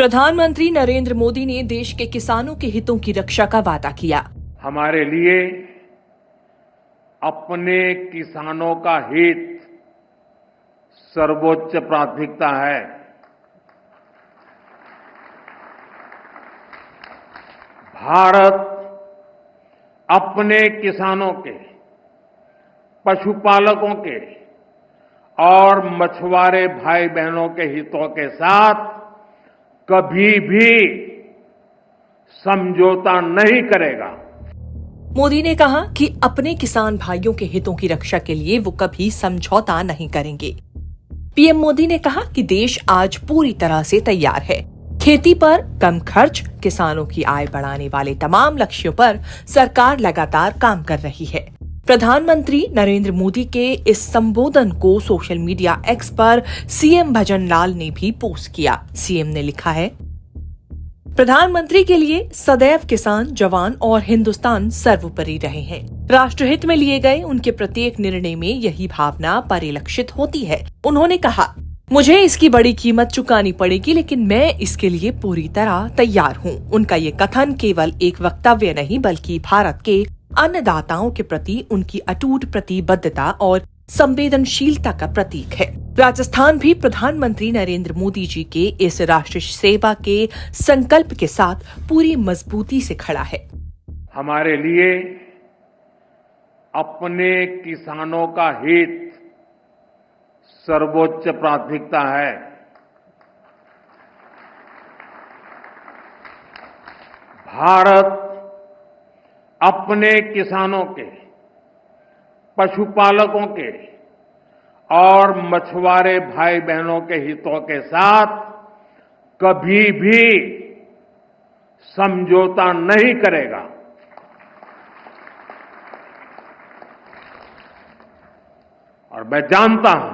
प्रधानमंत्री नरेंद्र मोदी ने देश के किसानों के हितों की रक्षा का वादा किया। हमारे लिए अपने किसानों का हित सर्वोच्च प्राथमिकता है। भारत अपने किसानों के, पशुपालकों के और मछुआरे भाई बहनों के हितों के साथ कभी भी समझौता नहीं करेगा। मोदी ने कहा कि अपने किसान भाइयों के हितों की रक्षा के लिए वो कभी समझौता नहीं करेंगे। पीएम मोदी ने कहा कि देश आज पूरी तरह से तैयार है। खेती पर कम खर्च, किसानों की आय बढ़ाने वाले तमाम लक्ष्यों पर सरकार लगातार काम कर रही है। प्रधानमंत्री नरेंद्र मोदी के इस संबोधन को सोशल मीडिया एक्स पर सीएम भजन लाल ने भी पोस्ट किया। सीएम ने लिखा है, प्रधानमंत्री के लिए सदैव किसान, जवान और हिंदुस्तान सर्वोपरि रहे हैं। राष्ट्रहित में लिए गए उनके प्रत्येक निर्णय में यही भावना परिलक्षित होती है। उन्होंने कहा, मुझे इसकी बड़ी कीमत चुकानी पड़ेगी, लेकिन मैं इसके लिए पूरी तरह तैयार हूँ। उनका ये कथन केवल एक वक्तव्य नहीं, बल्कि भारत के अन्नदाताओं के प्रति उनकी अटूट प्रतिबद्धता और संवेदनशीलता का प्रतीक है। राजस्थान भी प्रधानमंत्री नरेंद्र मोदी जी के इस राष्ट्र सेवा के संकल्प के साथ पूरी मजबूती से खड़ा है। हमारे लिए अपने किसानों का हित सर्वोच्च प्राथमिकता है। भारत अपने किसानों के, पशुपालकों के और मछुआरे भाई बहनों के हितों के साथ कभी भी समझौता नहीं करेगा। और मैं जानता हूं,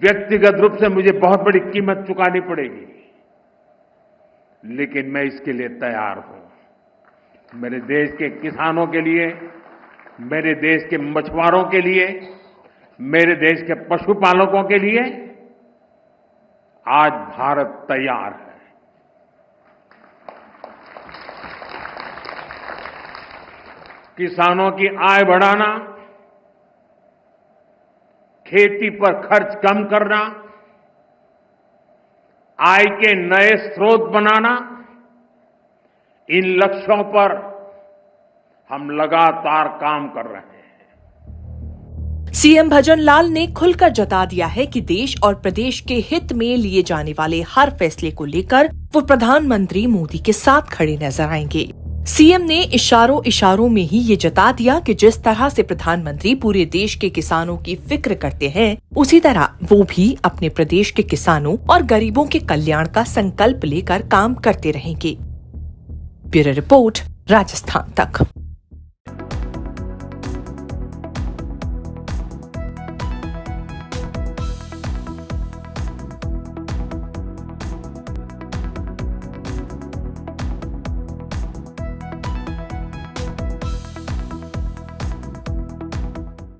व्यक्तिगत रूप से मुझे बहुत बड़ी कीमत चुकानी पड़ेगी, लेकिन मैं इसके लिए तैयार हूं। मेरे देश के किसानों के लिए, मेरे देश के मछुआरों के लिए, मेरे देश के पशुपालकों के लिए आज भारत तैयार है। किसानों की आय बढ़ाना, खेती पर खर्च कम करना, आय के नए स्रोत बनाना, इन लक्ष्यों पर हम लगातार काम कर रहे हैं। सीएम भजन लाल ने खुलकर जता दिया है कि देश और प्रदेश के हित में लिए जाने वाले हर फैसले को लेकर वो प्रधानमंत्री मोदी के साथ खड़े नजर आएंगे। सीएम ने इशारों में ही ये जता दिया कि जिस तरह से प्रधानमंत्री पूरे देश के किसानों की फिक्र करते हैं, उसी तरह वो भी अपने प्रदेश के किसानों और गरीबों के कल्याण का संकल्प लेकर काम करते रहेंगे। ब्यूरो रिपोर्ट, राजस्थान तक।